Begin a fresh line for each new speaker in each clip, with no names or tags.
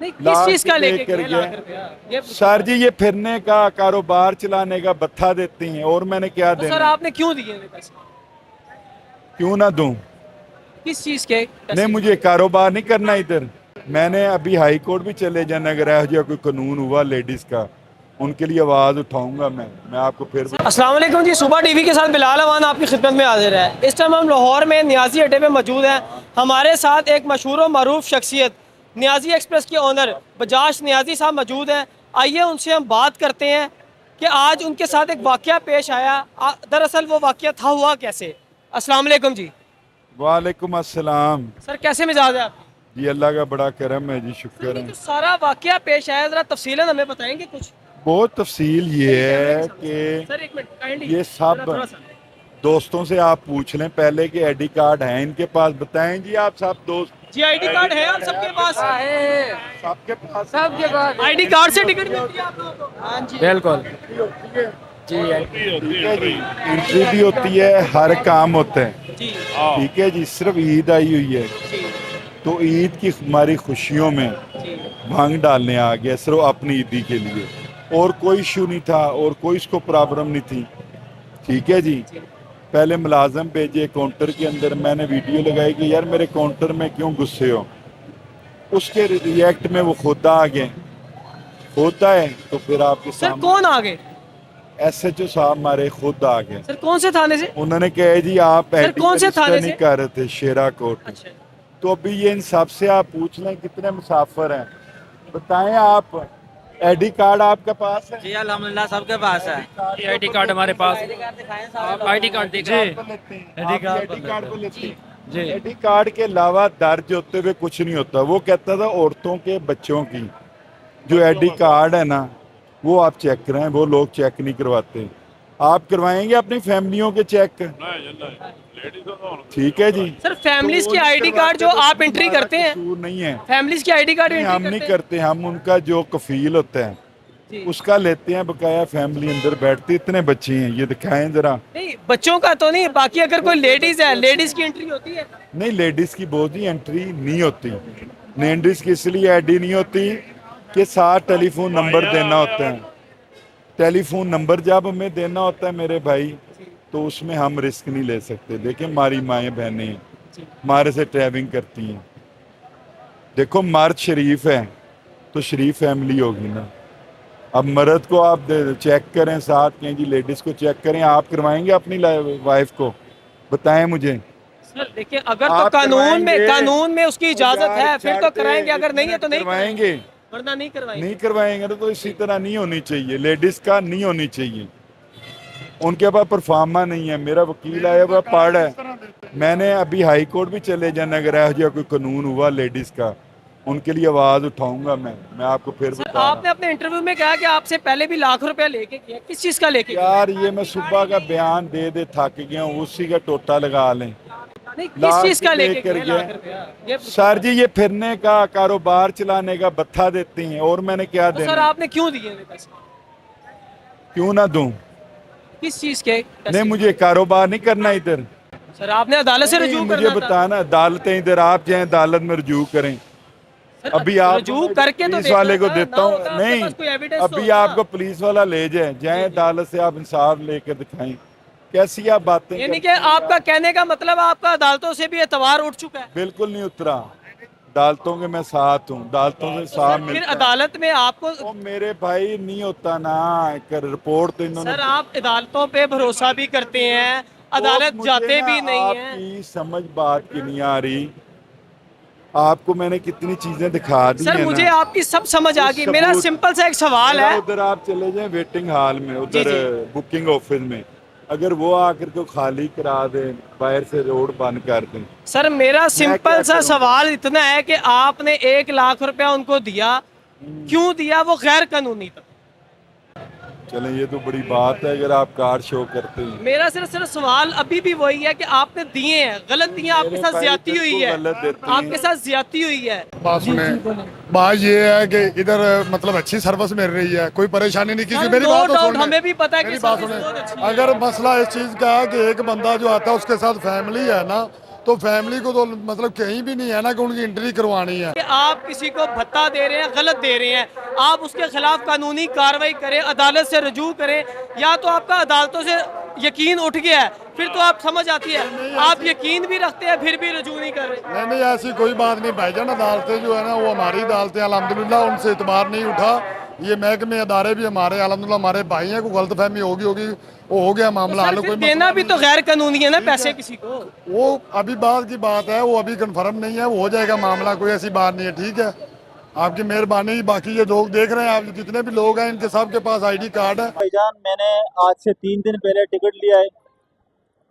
नहीं, किस चीज का लेके
लेकर
गए लाख
गए।
रुपया? ये
सर जी ये फिरने का कारोबार चलाने का भत्ता देती हैं और मैंने क्या
तो सर
देना,
आपने क्यों दिए ये पैसे?
क्यों ना दूं?
किस चीज के
नहीं
पैसे?
मुझे कारोबार नहीं करना इधर। मैंने अभी हाई कोर्ट भी चले जाना, अगर ऐसा जो कोई कानून हुआ लेडीज का उनके लिए आवाज उठाऊंगा मैं आपको फिर
अस्सलाम वालेकुम जी, सुबह टीवी के साथ बिलाल अमान आपकी खिदमत में हाजिर है। इस टाइम हम लाहौर में नियाजी अड्डे पे मौजूद हैं। हमारे साथ एक मशहूर और मरूफ शख्सियत नियाजी एक्सप्रेस के ओनर बजाज नियाजी साहब मौजूद हैं। आइए उनसे हम बात करते हैं कि आज उनके साथ एक वाक़या पेश आया। दरअसल वो वाक़या था हुआ कैसे। अस्सलाम वालेकुम जी।
वालेकुम अस्सलाम
सर कैसे मिजाज है आपकी?
जी। अल्लाह का बड़ा करम है जी, शुक्र
ये
है।
जो सारा वाक़या पेश आया ज़रा तफसीलन हमें बताएंगे कुछ?
बहुत तफसील ये है कि
सर एक मिनट काइंडली
ये सब
थोड़ा सा।
दोस्तों से आप पूछ लें पहले कि आईडी कार्ड है इनके पास, बताएं जी आप सब दोस्त।
जी आईडी कार्ड है आप सबके पास?
सबके पास
सबके पास
आईडी कार्ड से टिकट मिलती है आप लोगों को?
हाँ जी
बिल्कुल जी।
ठीक है जी, एंट्री भी होती है, हर काम होता है।
जी
ठीक है जी, सिर्फ ईद आई हुई है
जी
तो ईद की हमारी खुशियों में
जी
भांग डालने आ गया सिर्फ अपनी ईदी के लिए, और कोई इशू नहीं था और कोई इसको प्रॉब्लम नहीं थी। ठीक है जी, पहले मुलाजम भेजे काउंटर के अंदर, मैंने वीडियो लगाई कि यार मेरे काउंटर में क्यों गुस्से हो, उसके रिएक्ट में वो खुद आ गए। होता है तो फिर आपके
सर
सामने
कौन आ गए?
SHO साहब हमारे खुद आ गए।
सर कौन से थाने से?
उन्होंने कहा जी आप
सर,
ID
कौन से
रजिस्टर
थाने
नहीं
से?
कर रहे थे, शेरा कोट।
अच्छा
तो अभी ये इन सब से आप पूछ लें कितने मुसाफिर हैं, बताएं आप। ID कार्ड आपके पास है?
जी अल्हम्दुलिल्लाह सबके पास है।
ये आईडी कार्ड हमारे पास। आप आईडी कार्ड दिखाएं।
ID कार्ड
कार्ड
को लेते हैं।
जी
ID कार्ड के अलावा दर्ज होते हुए कुछ नहीं होता। वो कहता था औरतों के बच्चों की जो ID कार्ड है ना वो आप चेक कराएं, वो लोग चेक नहीं करवाते। आप करवाएंगे अपनी फैमिलियों के चेक? ठीक है जी।
सर फैमिलीज
तो
की
वो
आईडी कार्ड जो
करवाते,
आप एंट्री
हमारा
करते हैं,
कसूर नहीं है।
फैमिलीज की आईडी कार्ड
नहीं,
एंट्री
हम नहीं
करते हैं?
करते, हम उनका जो कफील होता है
जी।
उसका लेते हैं, बकाया फैमिली अंदर बैठती। इतने बच्चे हैं, ये दिखाएं जरा।
नहीं बच्चों का तो नहीं, बाकी अगर कोई लेडीज है, लेडीज की एंट्री होती है?
नहीं लेडीज की बहुत ही एंट्री नहीं होती। लेडीज की इसलिए आईडी नहीं होती कि साथ टेलीफोन नंबर देना होता है। टेलीफोन नंबर जब हमें देना होता है मेरे भाई, तो उसमें हम रिस्क नहीं ले सकते। देखिए हमारी माएँ बहनें हैं, हमारे से ट्रैवलिंग करती हैं। देखो मर्द शरीफ है तो शरीफ फैमिली होगी ना। अब मर्द को आप चेक करें, साथ कहें जी लेडीज को चेक करें, आप करवाएंगे अपनी वाइफ को? बताएं मुझे।
सर देखिए अगर तो
आप करवाएंगे?
कानून में उसकी इजाजत है फिर तो
चढ़ते
कराएंगे, अगर नहीं है तो नहीं
करवाएंगे।
वरना नहीं करवाएंगे।
नहीं करवाएंगे तो इसी तरह नहीं होनी चाहिए, लेडीज का नहीं होनी चाहिए। उनके पास परफार्मा नहीं है। मेरा वकील आया हुआ पढ़ है, मैंने अभी हाई कोर्ट भी चले जाना, अगर ऐसा जो कोई कानून हुआ लेडीज का उनके लिए आवाज उठाऊंगा मैं आपको फिर
सर
बता
आपने अपने इंटरव्यू में कहा कि आपसे पहले भी लाख रुपया लेके गया, किस चीज का लेके गया?
यार ये मैं सुबह का बयान दे दे थक गया हूँ, उसी का टोटा लगा लें।
नहीं किस
लाख
चीज का लेके
लेकर
गया
गया।
लाख रुपया? ये
सर जी ये फिरने का कारोबार चलाने का भत्ता देती हैं और मैंने क्या
तो सर
देना,
आपने क्यों दिए ये पैसे?
क्यों ना दूं?
किस चीज के पैसे?
नहीं मुझे कारोबार नहीं करना इधर।
सर आपने अदालत से
नहीं,
रजू
मुझे
करना था।
बताना, अदालतें इधर आप जाएं अदालत में रजू करें।
सर,
अभी आप
रजू करके तो
पुलिस वाले को
देखना था,
देता
ना
हूँ।
होता, आपके
नहीं
पास कोई evidence तो
अभी
होता।
आपको पुलिस वाला ले जाए अदालत से, आप इंसाफ लेकर दिखाएं। कैसी आप बातें
यानी कि
करते हैं?
आपका कहने का मतलब आपका अदालतों से भी एतबार उठ चुका है।
बिल्कुल नहीं उतरा। अदालतों के मैं साथ हूँ, अदालतों से साथ
फिर
मिलता है।
अदालत में आपको
ओ मेरे भाई नहीं होता ना, एक रिपोर्ट तो इन्होंने।
सर आप अदालतों पे भरोसा भी करते हैं, अदालत
मुझे
जाते
ना
भी नहीं हैं।
आपकी समझ बात की नहीं आ रही। आपको मैंने कितनी चीजें दिखा दी
सर
हैं
मुझे
ना।
आपकी सब समझ आ गई। मेरा
सबूत-
सिंपल सा एक सवाल
मेरा
है।
उधर आप चले जाएं वेटिंग हॉल में, उधर
जी।
बुकिंग ऑफिस में, अगर वो आकर के खाली करा दें, बाहर से रोड बंद कर दें।
सर मेरा सिंपल
क्या
सा
करूं?
सवाल इतना है कि आपने 1 लाख रुपया उनको दिया, क्यों दिया? वो गैर कानूनी था।
चलें ये तो बड़ी बात है अगर आप कार्ड शो करते हैं।
मेरा सिर्फ सवाल अभी भी वही है कि आपने दिए हैं, गलत दिए, आपके
मेरे
साथ
भाई
ज्यादती हुई
बिल्कुल
है,
गलत देते हैं।
आपके साथ ज्यादती हुई है।
पास में बात ये है कि इधर मतलब अच्छी सर्विस मिल रही है, कोई परेशानी नहीं किसी।
सर,
मेरी
no
बात तो
doubt,
सुनिए।
हमें भी पता है कि
मेरी बात
सर्विस बहुत अच्छी
सुने।
है।
अगर मसला इस चीज़ का है कि एक बंदा जो आता है उसके साथ फैमिली है ना, तो फैमिली को तो मतलब कहीं भी नहीं है ना कि उनकी एंट्री करवानी है।
کہ آپ کسی کو بھتہ دے رہے ہیں، غلط دے رہے ہیں، آپ اس کے خلاف قانونی کارروائی کریں، عدالت سے رجوع کریں، یا تو آپ کا عدالتوں سے یقین اٹھ گیا ہے پھر تو آپ سمجھ آتی ہے، آپ یقین بھی رکھتے ہیں پھر بھی رجوع نہیں کر رہے۔
نہیں ایسی کوئی بات نہیں بھائی جان، عدالتیں جو ہے نا وہ ہماری عدالتیں الحمدللہ ان سے اعتبار نہیں اٹھا، یہ محکمے ادارے بھی ہمارے الحمدللہ ہمارے بھائی ہیں، کوئی غلط فہمی ہوگی وہ ہو گیا معاملہ حل، کوئی
دینا بھی تو غیر قانونی ہے نا پیسے کسی کو۔
وہ ابھی بعد کی بات ہے، وہ ابھی کنفرم نہیں ہے، وہ ہو جائے گا معاملہ، کوئی ایسی بات نہیں ہے، ٹھیک ہے، آپ کی مہربانی۔ باقی یہ لوگ دیکھ رہے ہیں، آپ جتنے بھی لوگ ہیں ان کے سب کے پاس آئی ڈی کارڈ ہے۔
بھائی جان میں نے آج سے 3 دن پہلے ٹکٹ لیا ہے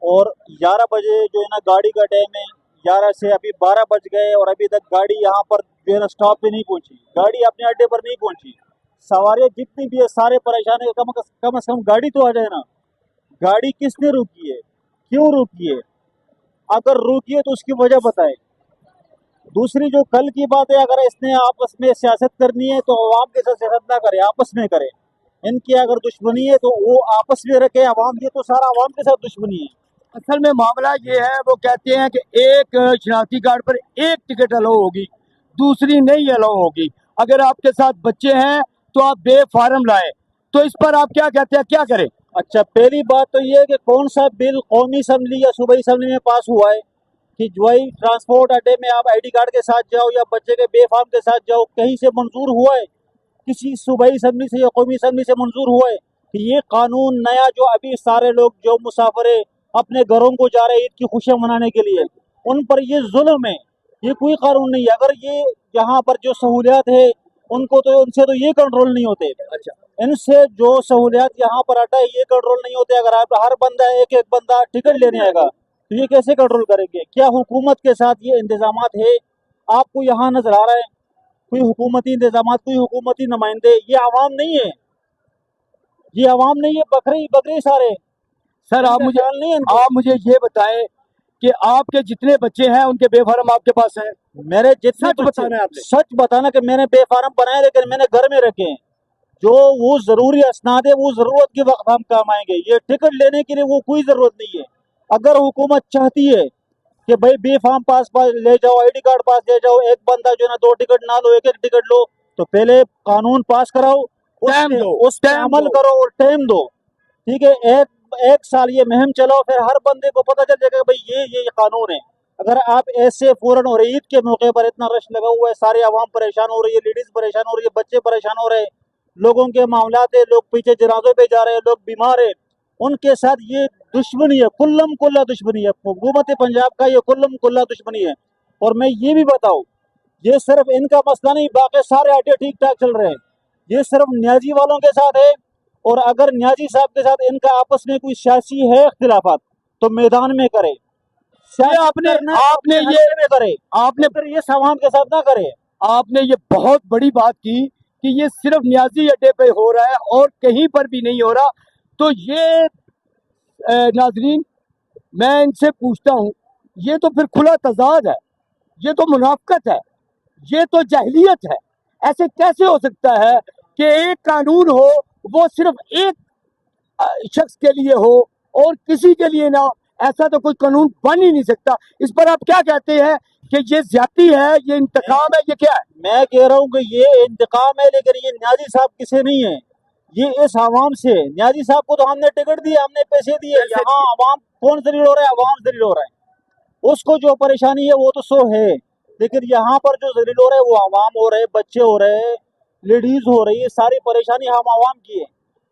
اور 11 بجے جو ہے نا گاڑی کا ٹائم ہے، 11 سے ابھی 12 بج گئے اور ابھی تک گاڑی یہاں پر جو ہے نا اسٹاپ پہ نہیں پہنچی، گاڑی اپنے اڈے پر نہیں پہنچی، سواری جتنی بھی ہے سارے پریشان ہیں، کم از کم گاڑی تو آ جائے نا۔ گاڑی کس نے روکی ہے، کیوں روکی ہے، اگر روکی ہے تو اس کی وجہ بتائے۔ دوسری جو کل کی بات ہے، اگر اس نے آپس میں سیاست کرنی ہے تو عوام کے ساتھ سیاست نہ کرے، آپس میں کرے۔ ان کی اگر دشمنی ہے تو وہ آپس میں رکھے، عوام کی تو سارا عوام کے ساتھ دشمنی ہے۔
اصل میں معاملہ یہ ہے، وہ کہتے ہیں کہ ایک شناختی کارڈ پر ایک ٹکٹ الاؤ ہوگی، دوسری نہیں الاؤ ہوگی۔ اگر آپ کے ساتھ بچے ہیں تو آپ بے فارم لائیں، تو اس پر آپ کیا کہتے ہیں، کیا کریں؟
اچھا پہلی بات تو یہ ہے کہ کون سا بل قومی اسمبلی یا صوبائی اسمبلی میں پاس ہوا ہے کہ جوائی ٹرانسپورٹ اڈے میں آپ آئی ڈی کارڈ کے ساتھ جاؤ یا بچے کے بے فارم کے ساتھ جاؤ، کہیں سے منظور ہوا ہے؟ کسی صوبائی اسمبلی سے یا قومی اسمبلی سے منظور ہوا ہے کہ یہ قانون نیا جو ابھی سارے لوگ جو مسافر اپنے گھروں کو جا رہے عید کی خوشیاں منانے کے لیے، ان پر یہ ظلم ہے، یہ کوئی قانون نہیں ہے۔ اگر یہ یہاں پر جو سہولیات ہے ان سے تو یہ کنٹرول نہیں ہوتے، اچھا ان سے جو سہولیات یہاں پر آتا ہے یہ کنٹرول نہیں ہوتے۔ اگر آپ ہر بندہ ایک بندہ ٹکٹ لینے آئے گا تو یہ کیسے کنٹرول کریں گے؟ کیا حکومت کے ساتھ یہ انتظامات ہے؟ آپ کو یہاں نظر آ رہا ہے کوئی حکومتی انتظامات، کوئی حکومتی نمائندے؟ یہ عوام نہیں ہے، یہ عوام نہیں ہے، بکری سارے۔
سر آپ مجھے یہ بتائیں کہ آپ کے جتنے بچے ہیں ان کے بے فارم آپ کے پاس ہیں؟
میرے جتنے
سچ بتانا ہے آپ نے۔
سچ بتانا کہ میں نے بے فارم بنائے لیکن میں نے گھر میں رکھے ہیں، جو وہ ضروری اسناد ہے وہ ضرورت کے وقت ہم کام آئیں گے، یہ ٹکٹ لینے کے لیے وہ کوئی ضرورت نہیں ہے۔ اگر حکومت چاہتی ہے کہ بھائی بے فارم پاس لے جاؤ، آئی ڈی کارڈ پاس لے جاؤ، ایک بندہ جو ہے نا 2 ٹکٹ نہ لو، ایک ٹکٹ لو، تو پہلے قانون پاس کراؤ، اس پہ عمل کرو اور ٹائم دو، ٹھیک ہے؟ ایک سال یہ مہم چلاؤ، پھر ہر بندے کو پتہ چل جائے گا بھائی یہ قانون ہے۔ اگر آپ ایسے فوراً اور عید کے موقع پر اتنا رش لگا ہوا ہے، سارے عوام پریشان ہو رہی ہے، لیڈیز پریشان ہو رہی ہے، بچے پریشان ہو رہے ہیں، لوگوں کے معاملات ہیں، لوگ پیچھے جنازوں پہ جا رہے ہیں، لوگ بیمار ہیں، ان کے ساتھ یہ دشمنی ہے، کلم کلا دشمنی ہے، حکومت پنجاب کا یہ کلم کلا دشمنی ہے۔ اور میں یہ بھی بتاؤں، یہ صرف ان کا مسئلہ نہیں، باقی سارے اڈے ٹھیک ٹھاک چل رہے ہیں، یہ صرف نیازی والوں کے ساتھ ہے۔ اور اگر نیازی صاحب کے ساتھ ان کا آپس میں کوئی سیاسی ہے اختلافات تو میدان میں کرے،
آپ نے
یہ عوام کے ساتھ نہ کرے۔
آپ نے یہ بہت بڑی بات کی کہ یہ صرف نیازی اڈے پہ ہو رہا ہے اور کہیں پر بھی نہیں ہو رہا، تو یہ ناظرین میں ان سے پوچھتا ہوں، یہ تو پھر کھلا تضاد ہے، یہ تو منافقت ہے، یہ تو جاہلیت ہے۔ ایسے کیسے ہو سکتا ہے کہ ایک قانون ہو وہ صرف ایک شخص کے لیے ہو اور کسی کے لیے نہ ہو؟ ایسا تو کوئی قانون بن ہی نہیں سکتا۔ اس پر آپ کیا کہتے ہیں کہ یہ زیادتی ہے، یہ انتقام ہے، یہ کیا ہے؟
میں کہہ رہا ہوں کہ یہ انتقام ہے، لیکن یہ نیازی صاحب کسے نہیں ہے، یہ اس عوام سے۔ نیازی صاحب کو تو ہم نے ٹکٹ دیے، ہم نے پیسے دیے، یہاں عوام کون ذلیل ہو رہا ہے؟ عوام ذلیل ہو رہا ہے، اس کو جو پریشانی ہے وہ تو سو ہے، لیکن یہاں پر جو ذلیل ہو رہے ہیں وہ عوام ہو رہے، بچے ہو رہے، لیڈیز ہو رہی ہے، ساری پریشانی ہم عوام کی ہے۔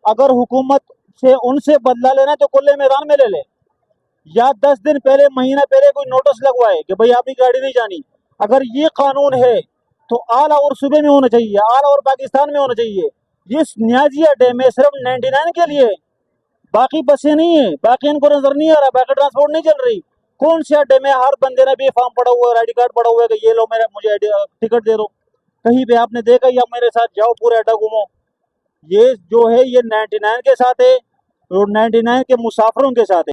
اگر حکومت سے ان سے بدلہ لینا تو کھلے میدان میں لے لے، یا 10 دن پہلے، مہینہ پہلے کوئی نوٹس لگوائے کہ بھائی آپ کی گاڑی نہیں جانی۔ اگر یہ قانون ہے تو اعلیٰ اور صوبے میں ہونا چاہیے، اعلیٰ اور پاکستان میں ہونا چاہیے۔ یہ نیازی اڈے میں صرف 99 کے لیے، باقی بسیں نہیں ہیں، باقی ان کو نظر نہیں آ رہا، باقی ٹرانسپورٹ نہیں چل رہی۔ کون سے اڈے میں ہر بندے نے بے فارم پڑا ہوا ہے، آئی ڈی کارڈ پڑا ہوا ہے کہ یہ لو مجھے ٹکٹ دے دو؟ کہیں پہ آپ نے دیکھا یا میرے ساتھ جاؤ پورے اڈا گھومو، یہ جو ہے یہ 99 کے ساتھ ہے اور 99 کے مسافروں کے ساتھ ہے۔